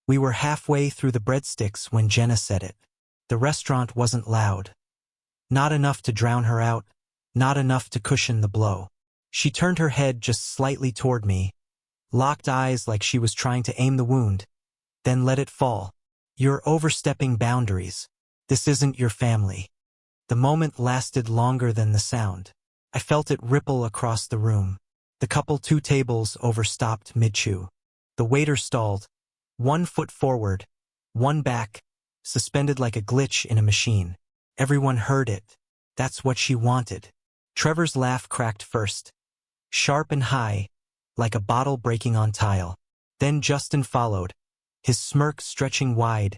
We were halfway through the breadsticks when Jenna said it. The restaurant wasn't loud. Not enough to drown her out, not enough to cushion the blow. She turned her head just slightly toward me, locked eyes like she was trying to aim the wound, then let it fall. "You're overstepping boundaries. This isn't your family." The moment lasted longer than the sound. I felt it ripple across the room. The couple 2 tables over stopped mid-chew. The waiter stalled, 1 foot forward, 1 back, suspended like a glitch in a machine. Everyone heard it. That's what she wanted. Trevor's laugh cracked first, sharp and high, like a bottle breaking on tile. Then Justin followed, his smirk stretching wide,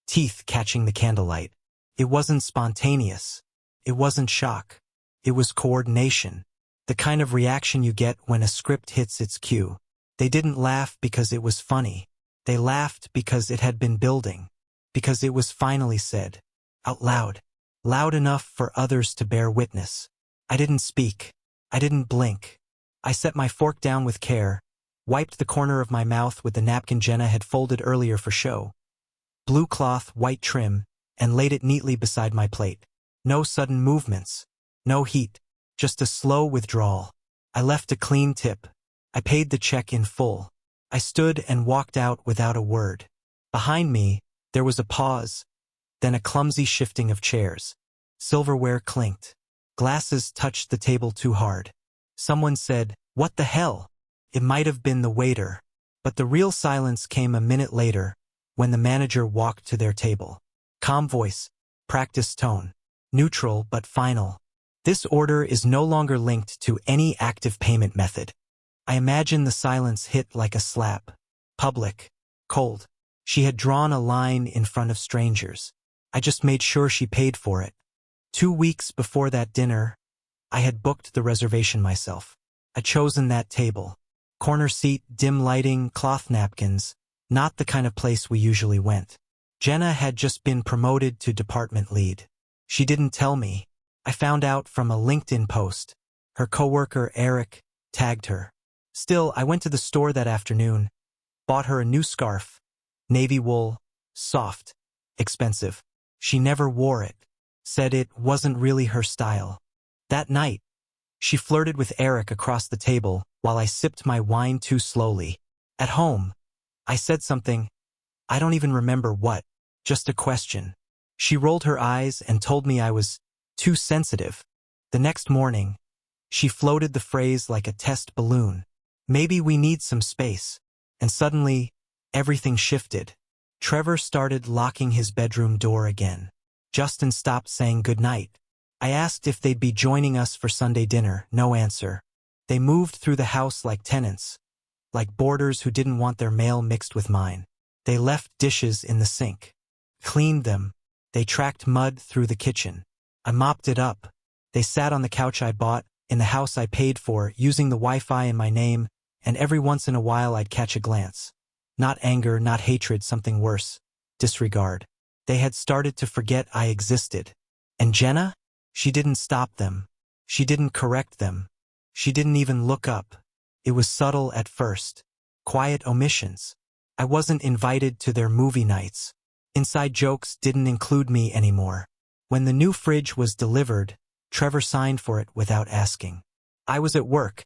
teeth catching the candlelight. It wasn't spontaneous. It wasn't shock. It was coordination. The kind of reaction you get when a script hits its cue. They didn't laugh because it was funny. They laughed because it had been building. Because it was finally said. Out loud. Loud enough for others to bear witness. I didn't speak. I didn't blink. I set my fork down with care, wiped the corner of my mouth with the napkin Jenna had folded earlier for show. Blue cloth, white trim, and laid it neatly beside my plate. No sudden movements. No heat. Just a slow withdrawal. I left a clean tip. I paid the check in full. I stood and walked out without a word. Behind me, there was a pause, then a clumsy shifting of chairs. Silverware clinked. Glasses touched the table too hard. Someone said, "What the hell?" It might have been the waiter, but the real silence came a minute later, when the manager walked to their table. Calm voice, practiced tone, neutral but final. "This order is no longer linked to any active payment method." I imagine the silence hit like a slap. Public. Cold. She had drawn a line in front of strangers. I just made sure she paid for it. 2 weeks before that dinner, I had booked the reservation myself. I'd chosen that table. Corner seat, dim lighting, cloth napkins. Not the kind of place we usually went. Jenna had just been promoted to department lead. She didn't tell me. I found out from a LinkedIn post. Her coworker, Eric, tagged her. Still, I went to the store that afternoon, bought her a new scarf. Navy wool, soft, expensive. She never wore it. Said it wasn't really her style. That night, she flirted with Eric across the table while I sipped my wine too slowly. At home, I said something. I don't even remember what. Just a question. She rolled her eyes and told me I was too sensitive. The next morning, she floated the phrase like a test balloon. "Maybe we need some space." And suddenly, everything shifted. Trevor started locking his bedroom door again. Justin stopped saying goodnight. I asked if they'd be joining us for Sunday dinner. No answer. They moved through the house like tenants, like boarders who didn't want their mail mixed with mine. They left dishes in the sink. Cleaned them. They tracked mud through the kitchen. I mopped it up. They sat on the couch I bought, in the house I paid for, using the Wi-Fi in my name, and every once in a while I'd catch a glance. Not anger, not hatred, something worse. Disregard. They had started to forget I existed. And Jenna? She didn't stop them. She didn't correct them. She didn't even look up. It was subtle at first. Quiet omissions. I wasn't invited to their movie nights. Inside jokes didn't include me anymore. When the new fridge was delivered, Trevor signed for it without asking. I was at work.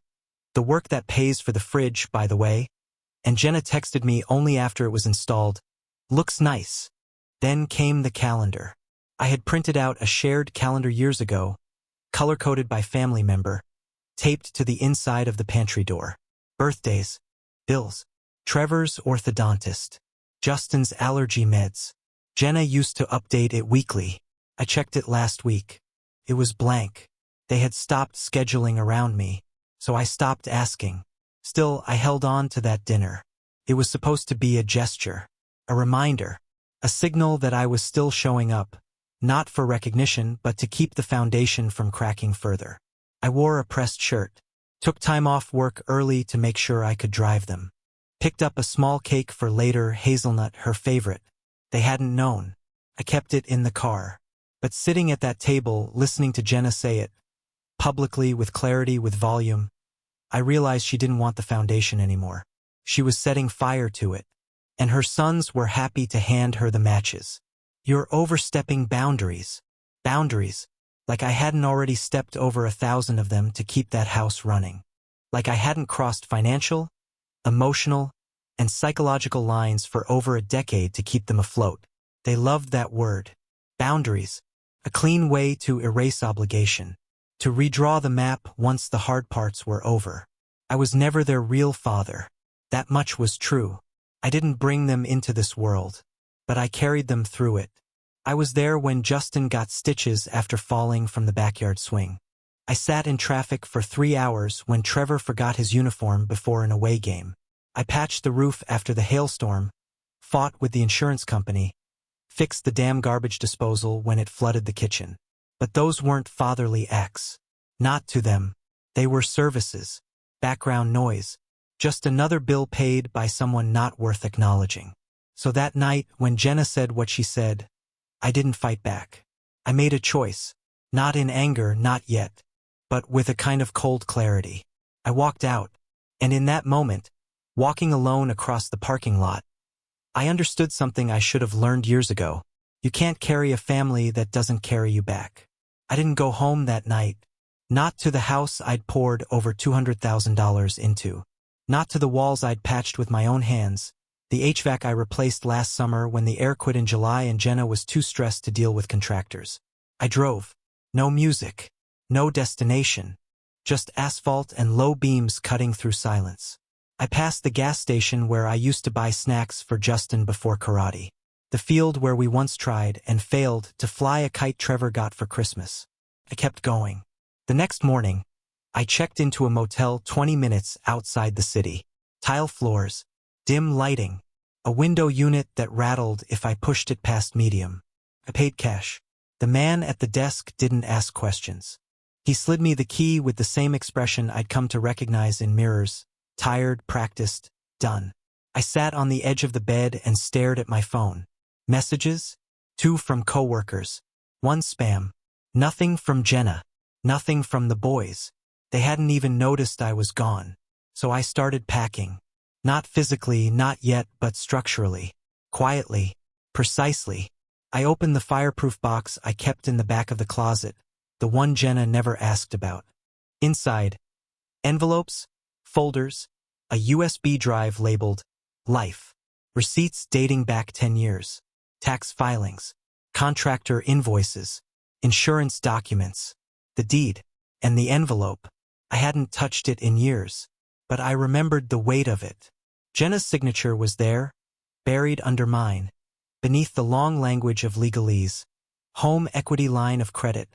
The work that pays for the fridge, by the way. And Jenna texted me only after it was installed. "Looks nice." Then came the calendar. I had printed out a shared calendar years ago, color-coded by family member, taped to the inside of the pantry door. Birthdays, bills, Trevor's orthodontist, Justin's allergy meds. Jenna used to update it weekly. I checked it last week. It was blank. They had stopped scheduling around me, so I stopped asking. Still, I held on to that dinner. It was supposed to be a gesture, a reminder, a signal that I was still showing up, not for recognition but to keep the foundation from cracking further. I wore a pressed shirt, took time off work early to make sure I could drive them. Picked up a small cake for later, hazelnut, her favorite. They hadn't known. I kept it in the car. But sitting at that table, listening to Jenna say it, publicly, with clarity, with volume, I realized she didn't want the foundation anymore. She was setting fire to it. and her sons were happy to hand her the matches. "You're overstepping boundaries." Boundaries. Like I hadn't already stepped over 1,000 of them to keep that house running. Like I hadn't crossed financial, emotional, and psychological lines for over a decade to keep them afloat. They loved that word. Boundaries. A clean way to erase obligation. To redraw the map once the hard parts were over. I was never their real father. That much was true. I didn't bring them into this world, but I carried them through it. I was there when Justin got stitches after falling from the backyard swing. I sat in traffic for 3 hours when Trevor forgot his uniform before an away game. I patched the roof after the hailstorm, fought with the insurance company, fixed the damn garbage disposal when it flooded the kitchen. But those weren't fatherly acts. Not to them. They were services, background noise, just another bill paid by someone not worth acknowledging. So that night, when Jenna said what she said, I didn't fight back. I made a choice. Not in anger, not yet, but with a kind of cold clarity. I walked out, and in that moment, walking alone across the parking lot, I understood something I should have learned years ago. You can't carry a family that doesn't carry you back. I didn't go home that night. Not to the house I'd poured over $200,000 into. Not to the walls I'd patched with my own hands. The HVAC I replaced last summer when the air quit in July and Jenna was too stressed to deal with contractors. I drove. No music. No destination. Just asphalt and low beams cutting through silence. I passed the gas station where I used to buy snacks for Justin before karate. The field where we once tried and failed to fly a kite Trevor got for Christmas. I kept going. The next morning, I checked into a motel 20 minutes outside the city. Tile floors, dim lighting, a window unit that rattled if I pushed it past medium. I paid cash. The man at the desk didn't ask questions. He slid me the key with the same expression I'd come to recognize in mirrors. Tired, practiced, done. I sat on the edge of the bed and stared at my phone. Messages? 2 from coworkers. 1 spam. Nothing from Jenna. Nothing from the boys. They hadn't even noticed I was gone. So I started packing. Not physically, not yet, but structurally. Quietly. Precisely. I opened the fireproof box I kept in the back of the closet, the one Jenna never asked about. Inside, envelopes, folders, a USB drive labeled Life, receipts dating back 10 years, tax filings, contractor invoices, insurance documents, the deed, and the envelope. I hadn't touched it in years, but I remembered the weight of it. Jenna's signature was there, buried under mine, beneath the long language of legalese. Home equity line of credit.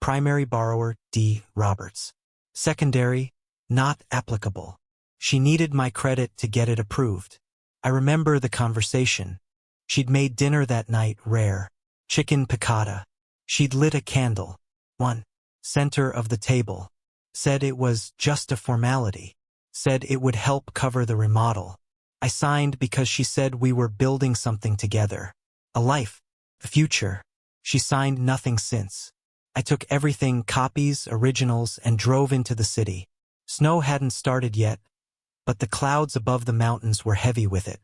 Primary borrower, D. Roberts. Secondary, not applicable. She needed my credit to get it approved. I remember the conversation. She'd made dinner that night rare. Chicken piccata. She'd lit a candle. 1. Center of the table. Said it was just a formality. Said it would help cover the remodel. I signed because she said we were building something together. A life. A future. She signed nothing since. I took everything, copies, originals, and drove into the city. Snow hadn't started yet, but the clouds above the mountains were heavy with it.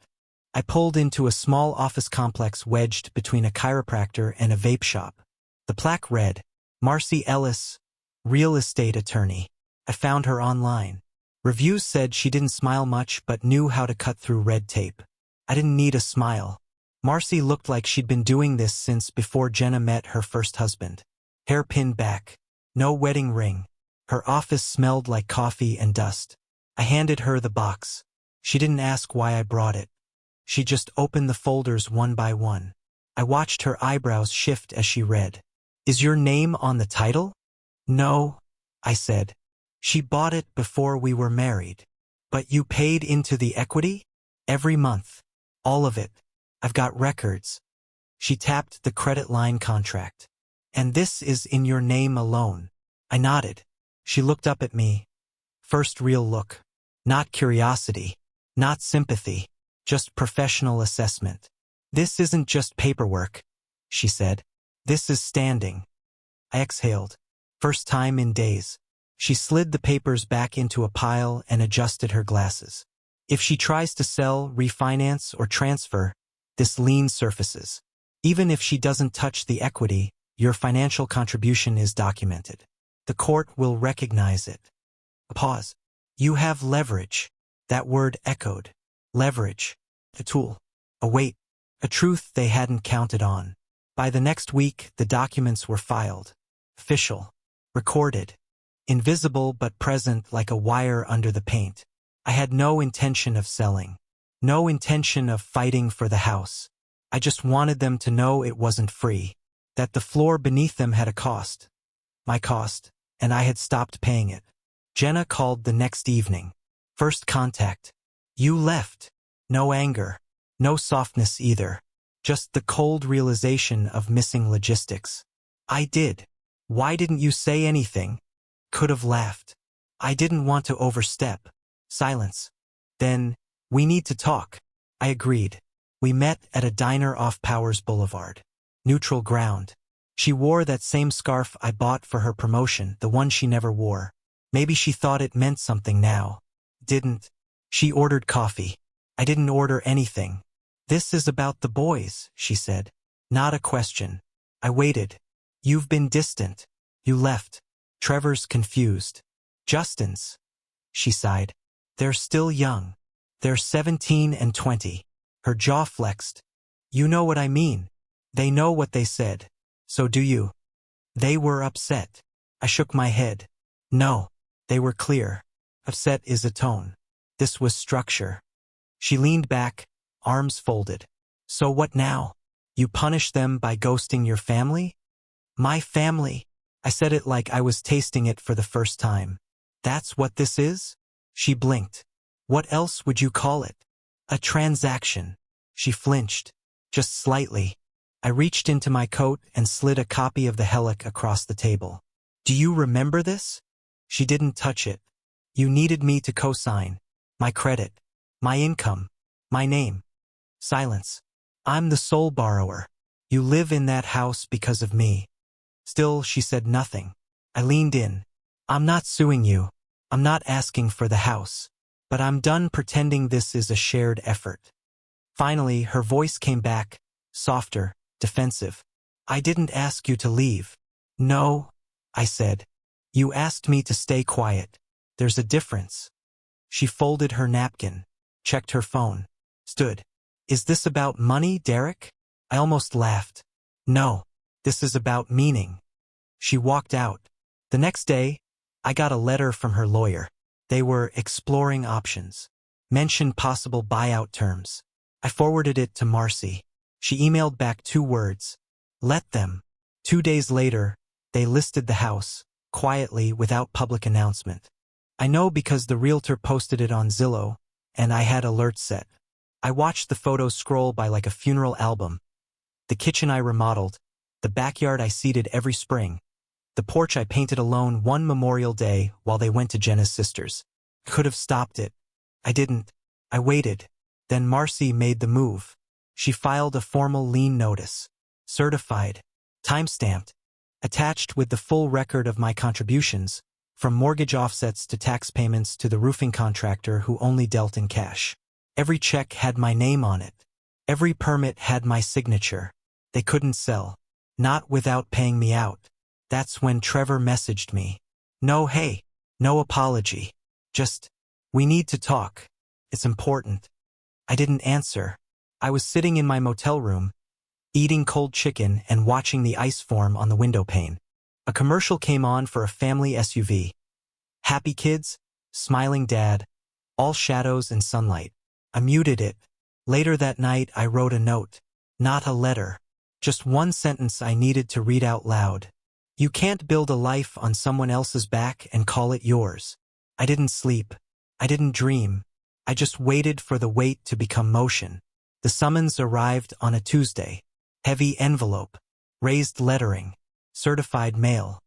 I pulled into a small office complex wedged between a chiropractor and a vape shop. The plaque read, Marcy Ellis, real estate attorney. I found her online. Reviews said she didn't smile much but knew how to cut through red tape. I didn't need a smile. Marcy looked like she'd been doing this since before Jenna met her first husband. Hair pinned back. No wedding ring. Her office smelled like coffee and dust. I handed her the box. She didn't ask why I brought it. She just opened the folders one by one. I watched her eyebrows shift as she read. Is your name on the title? No, I said. She bought it before we were married. But you paid into the equity? Every month. All of it. I've got records. She tapped the credit line contract. And this is in your name alone. I nodded. She looked up at me. First real look. Not curiosity. Not sympathy. Just professional assessment. This isn't just paperwork, she said. This is standing. I exhaled. First time in days. She slid the papers back into a pile and adjusted her glasses. If she tries to sell, refinance, or transfer, this lien surfaces. Even if she doesn't touch the equity, your financial contribution is documented. The court will recognize it. A pause. You have leverage. That word echoed. Leverage. A tool. A weight. A truth they hadn't counted on. By the next week, the documents were filed. Official. Recorded. Invisible but present like a wire under the paint. I had no intention of selling. No intention of fighting for the house. I just wanted them to know it wasn't free. That the floor beneath them had a cost. My cost. And I had stopped paying it. Jenna called the next evening. First contact. You left. No anger. No softness either. Just the cold realization of missing logistics. I did. Why didn't you say anything? Could have laughed. I didn't want to overstep. Silence. Then, we need to talk. I agreed. We met at a diner off Powers Boulevard. Neutral ground. She wore that same scarf I bought for her promotion, the one she never wore. Maybe she thought it meant something now. Didn't. She ordered coffee. I didn't order anything. This is about the boys, she said. Not a question. I waited. You've been distant. You left. Trevor's confused. Justin's. She sighed. They're still young. They're 17 and 20. Her jaw flexed. You know what I mean. They know what they said. So do you. They were upset. I shook my head. No. They were clear. Upset is a tone. This was structure. She leaned back, arms folded. So what now? You punish them by ghosting your family? My family. I said it like I was tasting it for the first time. That's what this is? She blinked. What else would you call it? A transaction. She flinched. Just slightly. I reached into my coat and slid a copy of the Helic across the table. Do you remember this? She didn't touch it. You needed me to co-sign. My credit. My income. My name. Silence. I'm the sole borrower. You live in that house because of me. Still, she said nothing. I leaned in. I'm not suing you. I'm not asking for the house. But I'm done pretending this is a shared effort. Finally, her voice came back, softer, defensive. I didn't ask you to leave. No, I said. You asked me to stay quiet. There's a difference. She folded her napkin, checked her phone, stood. Is this about money, Derek? I almost laughed. No, this is about meaning. She walked out. The next day, I got a letter from her lawyer. They were exploring options. Mentioned possible buyout terms. I forwarded it to Marcy. She emailed back 2 words. Let them. 2 days later, they listed the house, quietly without public announcement. I know because the realtor posted it on Zillow, and I had alerts set. I watched the photos scroll by like a funeral album. The kitchen I remodeled, the backyard I seeded every spring, the porch I painted alone one Memorial Day while they went to Jenna's sister's. Could have stopped it. I didn't. I waited. Then Marcy made the move. She filed a formal lien notice. Certified. Timestamped. Attached with the full record of my contributions, from mortgage offsets to tax payments to the roofing contractor who only dealt in cash. Every check had my name on it. Every permit had my signature. They couldn't sell. Not without paying me out. That's when Trevor messaged me. No hey. No apology. Just, we need to talk. It's important. I didn't answer. I was sitting in my motel room, eating cold chicken and watching the ice form on the window pane. A commercial came on for a family SUV. Happy kids, smiling dad, all shadows and sunlight. I muted it. Later that night I wrote a note. Not a letter. Just one sentence I needed to read out loud. You can't build a life on someone else's back and call it yours. I didn't sleep. I didn't dream. I just waited for the weight to become motion. The summons arrived on a Tuesday. Heavy envelope. Raised lettering. Certified mail.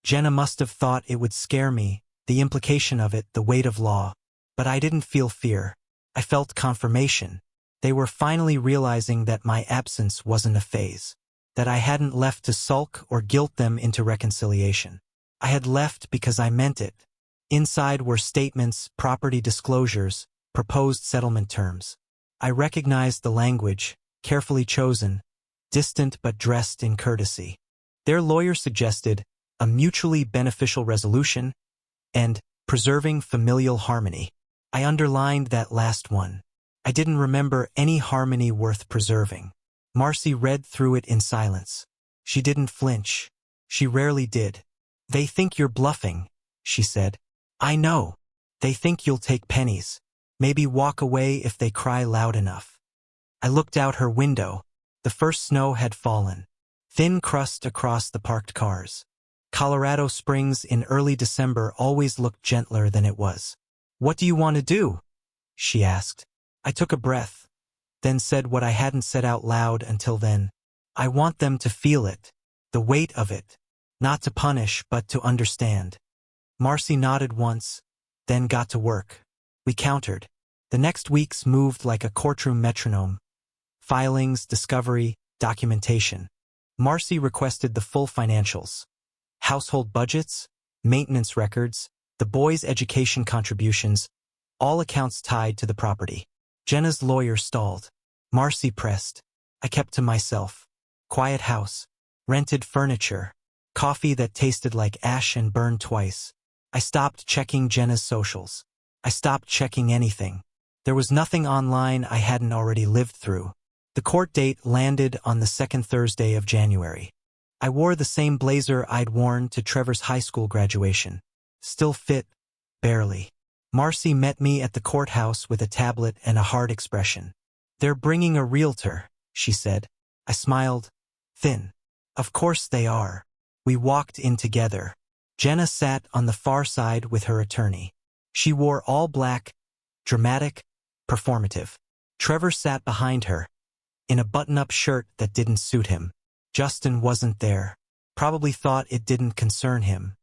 Jenna must have thought it would scare me, the implication of it, the weight of law. But I didn't feel fear. I felt confirmation. They were finally realizing that my absence wasn't a phase. That I hadn't left to sulk or guilt them into reconciliation. I had left because I meant it. Inside were statements, property disclosures, proposed settlement terms. I recognized the language, carefully chosen, distant but dressed in courtesy. Their lawyer suggested a mutually beneficial resolution and preserving familial harmony. I underlined that last one. I didn't remember any harmony worth preserving. Marcy read through it in silence. She didn't flinch. She rarely did. "They think you're bluffing," she said. "I know. They think you'll take pennies. Maybe walk away if they cry loud enough." I looked out her window. The first snow had fallen. Thin crust across the parked cars. Colorado Springs in early December always looked gentler than it was. "What do you want to do?" she asked. I took a breath, then said what I hadn't said out loud until then. "I want them to feel it, the weight of it, not to punish but to understand." Marcy nodded once, then got to work. We countered. The next weeks moved like a courtroom metronome. Filings, discovery, documentation. Marcy requested the full financials. Household budgets, maintenance records, the boys' education contributions, all accounts tied to the property. Jenna's lawyer stalled. Marcy pressed. I kept to myself. Quiet house. Rented furniture. Coffee that tasted like ash and burned twice. I stopped checking Jenna's socials. I stopped checking anything. There was nothing online I hadn't already lived through. The court date landed on the second Thursday of January. I wore the same blazer I'd worn to Trevor's high school graduation. Still fit, barely. Marcy met me at the courthouse with a tablet and a hard expression. "They're bringing a realtor," she said. I smiled. Thin. "Of course they are." We walked in together. Jenna sat on the far side with her attorney. She wore all black, dramatic, performative. Trevor sat behind her, in a button-up shirt that didn't suit him. Justin wasn't there. Probably thought it didn't concern him.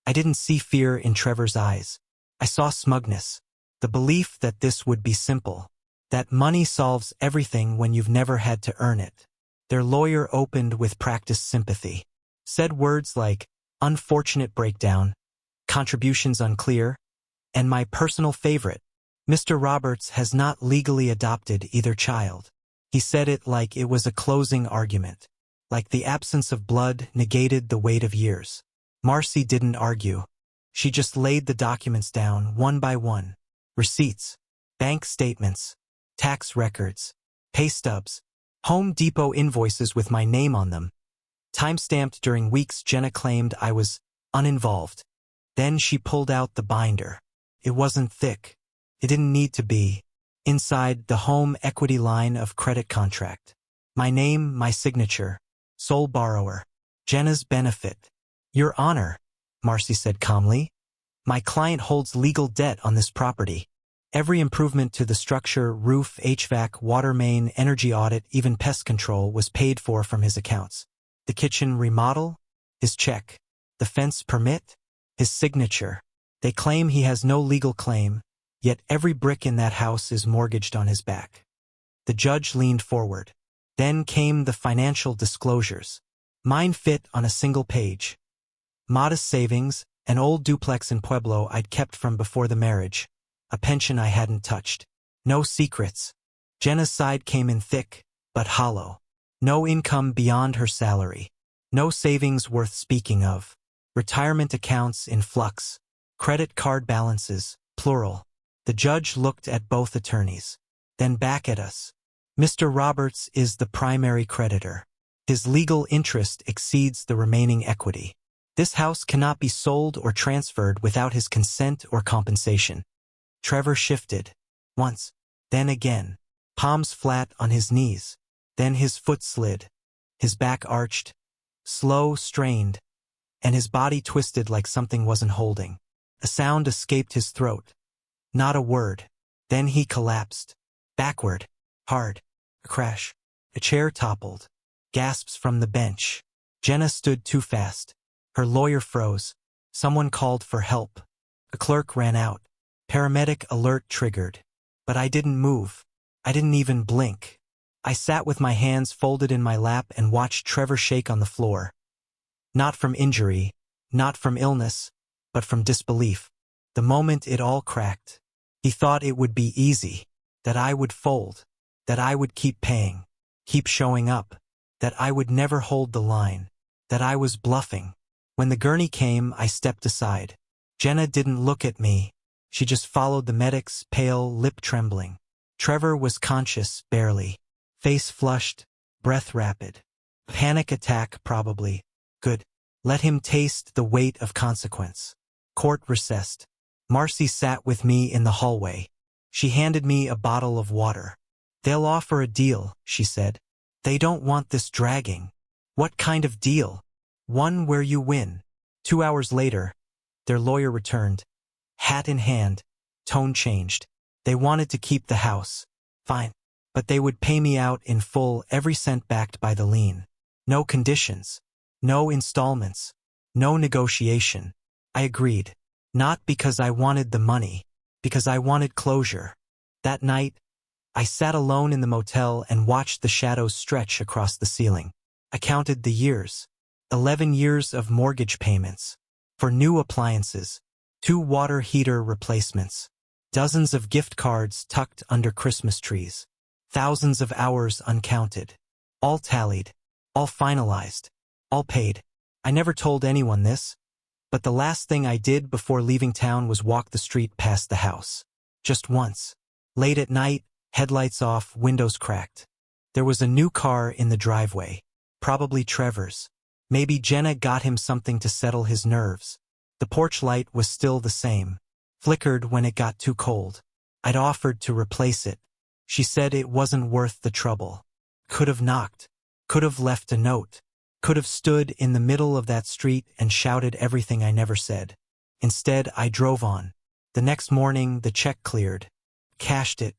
I didn't see fear in Trevor's eyes. I saw smugness. The belief that this would be simple. That money solves everything when you've never had to earn it. Their lawyer opened with practiced sympathy. Said words like, "unfortunate breakdown," "contributions unclear," and my personal favorite, "Mr. Roberts has not legally adopted either child." He said it like it was a closing argument. Like the absence of blood negated the weight of years. Marcy didn't argue. She just laid the documents down one by one. Receipts, bank statements, tax records, pay stubs, Home Depot invoices with my name on them. Time-stamped during weeks Jenna claimed I was uninvolved. Then she pulled out the binder. It wasn't thick. It didn't need to be. Inside, the home equity line of credit contract. My name, my signature. Sole borrower. Jenna's benefit. "Your Honor," Marcy said calmly, "my client holds legal debt on this property. Every improvement to the structure, roof, HVAC, water main, energy audit, even pest control was paid for from his accounts. The kitchen remodel? His check. The fence permit? His signature. They claim he has no legal claim, yet every brick in that house is mortgaged on his back." The judge leaned forward. Then came the financial disclosures. Mine fit on a single page. Modest savings, an old duplex in Pueblo I'd kept from before the marriage, a pension I hadn't touched. No secrets. Jenna's side came in thick, but hollow. No income beyond her salary. No savings worth speaking of. Retirement accounts in flux. Credit card balances, plural. The judge looked at both attorneys, then back at us. "Mr. Roberts is the primary creditor. His legal interest exceeds the remaining equity. This house cannot be sold or transferred without his consent or compensation." Trevor shifted. Once, then again. Palms flat on his knees. Then his foot slid. His back arched. Slow, strained. And his body twisted like something wasn't holding. A sound escaped his throat. Not a word. Then he collapsed. Backward. Hard. A crash. A chair toppled. Gasps from the bench. Jenna stood too fast. Her lawyer froze. Someone called for help. A clerk ran out. Paramedic alert triggered. But I didn't move. I didn't even blink. I sat with my hands folded in my lap and watched Trevor shake on the floor. Not from injury, not from illness, but from disbelief. The moment it all cracked. He thought it would be easy, that I would fold, that I would keep paying, keep showing up, that I would never hold the line, that I was bluffing. When the gurney came, I stepped aside. Jenna didn't look at me. She just followed the medics, pale, lip trembling. Trevor was conscious, barely. Face flushed, breath rapid. Panic attack, probably. Good. Let him taste the weight of consequence. Court recessed. Marcy sat with me in the hallway. She handed me a bottle of water. They'll offer a deal, she said. They don't want this dragging. What kind of deal? One where you win. 2 hours later, their lawyer returned. Hat in hand, tone changed. They wanted to keep the house. Fine. But they would pay me out in full, every cent backed by the lien. No conditions. No installments. No negotiation. I agreed. Not because I wanted the money, because I wanted closure. That night, I sat alone in the motel and watched the shadows stretch across the ceiling. I counted the years. 11 years of mortgage payments. For new appliances. 2 water heater replacements. Dozens of gift cards tucked under Christmas trees. Thousands of hours uncounted. All tallied. All finalized. All paid. I never told anyone this, but the last thing I did before leaving town was walk the street past the house. Just once. Late at night, headlights off, windows cracked. There was a new car in the driveway. Probably Trevor's. Maybe Jenna got him something to settle his nerves. The porch light was still the same. Flickered when it got too cold. I'd offered to replace it. She said it wasn't worth the trouble. Could have knocked. Could have left a note. Could have stood in the middle of that street and shouted everything I never said. Instead, I drove on. The next morning, the check cleared. Cashed it.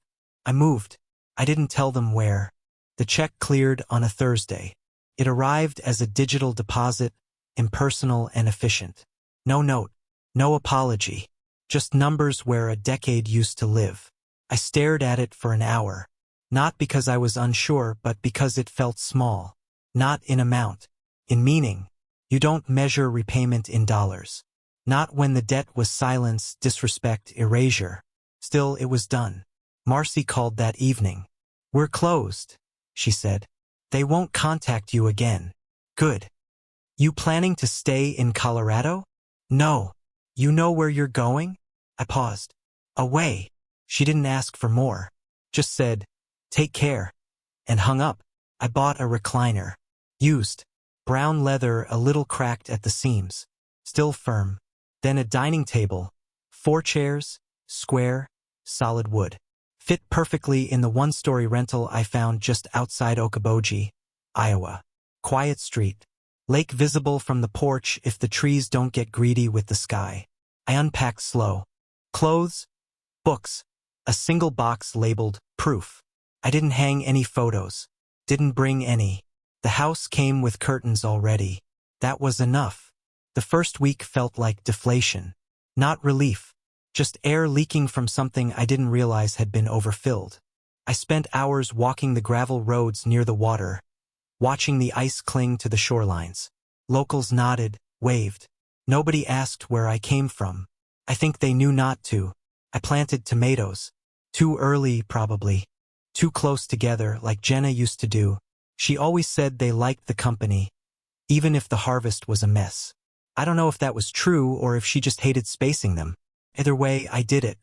I moved. I didn't tell them where. The check cleared on a Thursday. It arrived as a digital deposit, impersonal and efficient. No note. No apology. Just numbers where a decade used to live. I stared at it for an hour. Not because I was unsure, but because it felt small. Not in amount. In meaning. You don't measure repayment in dollars. Not when the debt was silence, disrespect, erasure. Still, it was done. Marcy called that evening. We're closed, she said. They won't contact you again. Good. You planning to stay in Colorado? No. You know where you're going? I paused. Away. She didn't ask for more. Just said, take care. And hung up. I bought a recliner. Used. Brown leather, a little cracked at the seams. Still firm. Then a dining table. 4 chairs. Square. Solid wood. Fit perfectly in the 1-story rental I found just outside Okoboji, Iowa. Quiet street. Lake visible from the porch if the trees don't get greedy with the sky. I unpacked slow. Clothes. Books. A single box labeled proof. I didn't hang any photos. Didn't bring any. The house came with curtains already. That was enough. The first week felt like deflation. Not relief. Just air leaking from something I didn't realize had been overfilled. I spent hours walking the gravel roads near the water, watching the ice cling to the shorelines. Locals nodded, waved. Nobody asked where I came from. I think they knew not to. I planted tomatoes. Too early, probably. Too close together, like Jenna used to do. She always said they liked the company, even if the harvest was a mess. I don't know if that was true or if she just hated spacing them. Either way, I did it.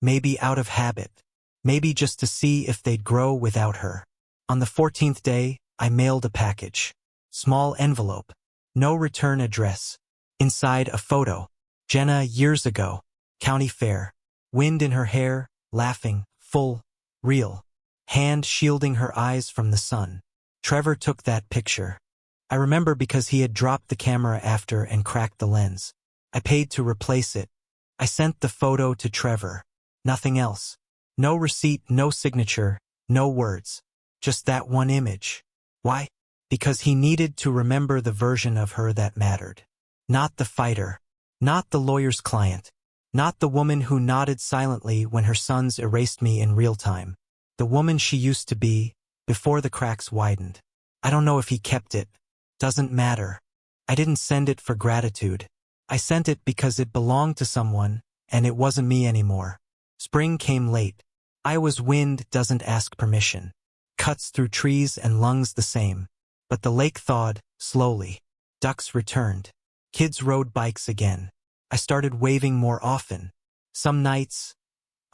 Maybe out of habit. Maybe just to see if they'd grow without her. On the 14th day, I mailed a package. Small envelope. No return address. Inside a photo. Jenna years ago. County fair. Wind in her hair, laughing, full, real. Hand shielding her eyes from the sun. Trevor took that picture. I remember because he had dropped the camera after and cracked the lens. I paid to replace it. I sent the photo to Trevor. Nothing else. No receipt, no signature, no words. Just that one image. Why? Because he needed to remember the version of her that mattered. Not the fighter. Not the lawyer's client. Not the woman who nodded silently when her sons erased me in real time. The woman she used to be, before the cracks widened. I don't know if he kept it. Doesn't matter. I didn't send it for gratitude. I sent it because it belonged to someone, and it wasn't me anymore. Spring came late. Iowa's wind doesn't ask permission. Cuts through trees and lungs the same. But the lake thawed, slowly. Ducks returned. Kids rode bikes again. I started waving more often. Some nights,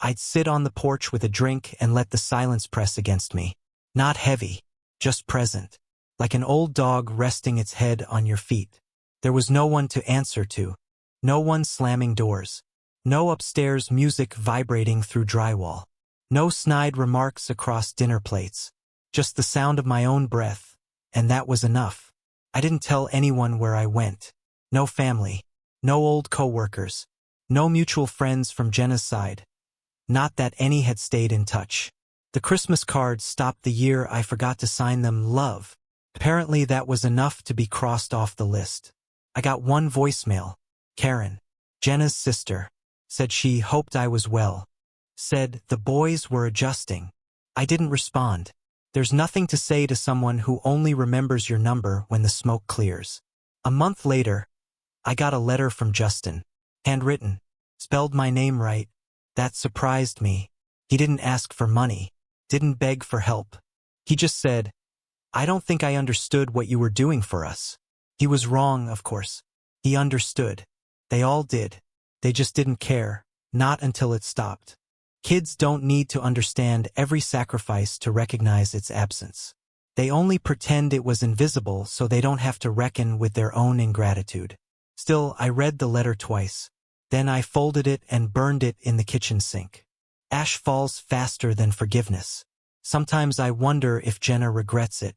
I'd sit on the porch with a drink and let the silence press against me. Not heavy, just present. Like an old dog resting its head on your feet. There was no one to answer to. No one slamming doors. No upstairs music vibrating through drywall. No snide remarks across dinner plates. Just the sound of my own breath, and that was enough. I didn't tell anyone where I went. No family. No old co-workers. No mutual friends from Jenna's side. Not that any had stayed in touch. The Christmas cards stopped the year I forgot to sign them love. Apparently that was enough to be crossed off the list. I got one voicemail. Karen, Jenna's sister, said she hoped I was well. Said the boys were adjusting. I didn't respond. There's nothing to say to someone who only remembers your number when the smoke clears. A month later, I got a letter from Justin. Handwritten. Spelled my name right. That surprised me. He didn't ask for money. Didn't beg for help. He just said, I don't think I understood what you were doing for us. He was wrong, of course. He understood. They all did. They just didn't care. Not until it stopped. Kids don't need to understand every sacrifice to recognize its absence. They only pretend it was invisible so they don't have to reckon with their own ingratitude. Still, I read the letter twice. Then I folded it and burned it in the kitchen sink. Ash falls faster than forgiveness. Sometimes I wonder if Jenna regrets it.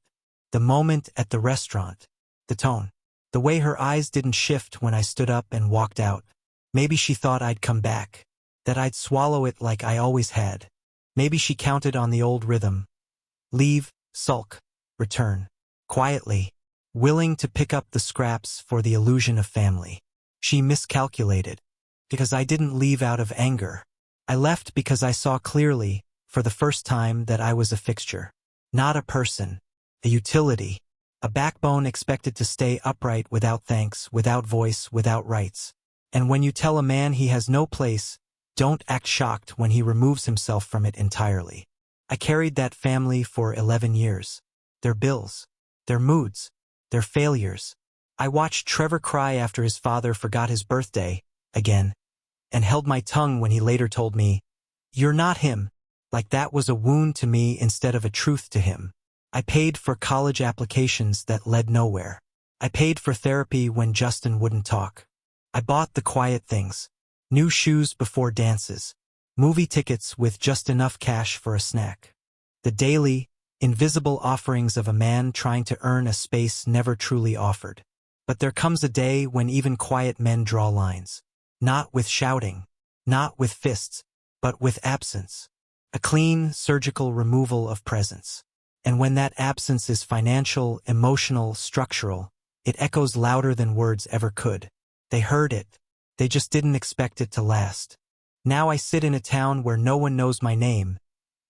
The moment at the restaurant. The tone. The way her eyes didn't shift when I stood up and walked out. Maybe she thought I'd come back. That I'd swallow it like I always had. Maybe she counted on the old rhythm. Leave, sulk, return. Quietly. Willing to pick up the scraps for the illusion of family. She miscalculated. Because I didn't leave out of anger. I left because I saw clearly, for the first time, that I was a fixture. Not a person. A utility. A backbone expected to stay upright without thanks, without voice, without rights. And when you tell a man he has no place, don't act shocked when he removes himself from it entirely. I carried that family for 11 years. Their bills. Their moods. Their failures. I watched Trevor cry after his father forgot his birthday, again, and held my tongue when he later told me, "You're not him," like that was a wound to me instead of a truth to him. I paid for college applications that led nowhere. I paid for therapy when Justin wouldn't talk. I bought the quiet things. New shoes before dances. Movie tickets with just enough cash for a snack. The daily, invisible offerings of a man trying to earn a space never truly offered. But there comes a day when even quiet men draw lines. Not with shouting, not with fists, but with absence. A clean, surgical removal of presence. And when that absence is financial, emotional, structural, it echoes louder than words ever could. They heard it. They just didn't expect it to last. Now I sit in a town where no one knows my name,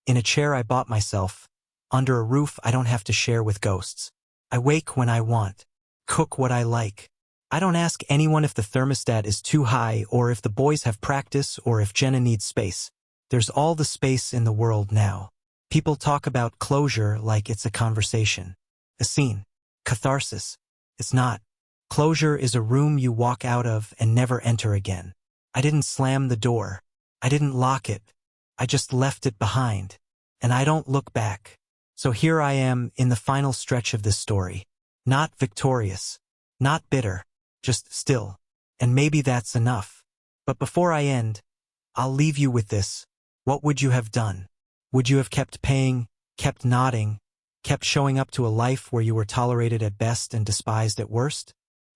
in a chair I bought myself, under a roof I don't have to share with ghosts. I wake when I want, cook what I like. I don't ask anyone if the thermostat is too high or if the boys have practice or if Jenna needs space. There's all the space in the world now. People talk about closure like it's a conversation, a scene, catharsis. It's not. Closure is a room you walk out of and never enter again. I didn't slam the door. I didn't lock it. I just left it behind. And I don't look back. So here I am in the final stretch of this story. Not victorious. Not bitter. Just still. And maybe that's enough. But before I end, I'll leave you with this. What would you have done? Would you have kept paying, kept nodding, kept showing up to a life where you were tolerated at best and despised at worst?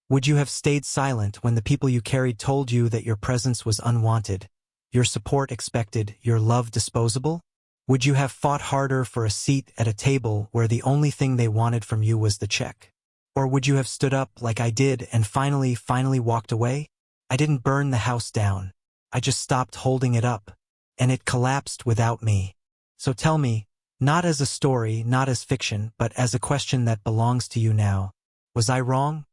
Would you have stayed silent when the people you carried told you that your presence was unwanted, your support expected, your love disposable? Would you have fought harder for a seat at a table where the only thing they wanted from you was the check? Or would you have stood up like I did and finally walked away? I didn't burn the house down. I just stopped holding it up, and it collapsed without me. So tell me, not as a story, not as fiction, but as a question that belongs to you now, was I wrong?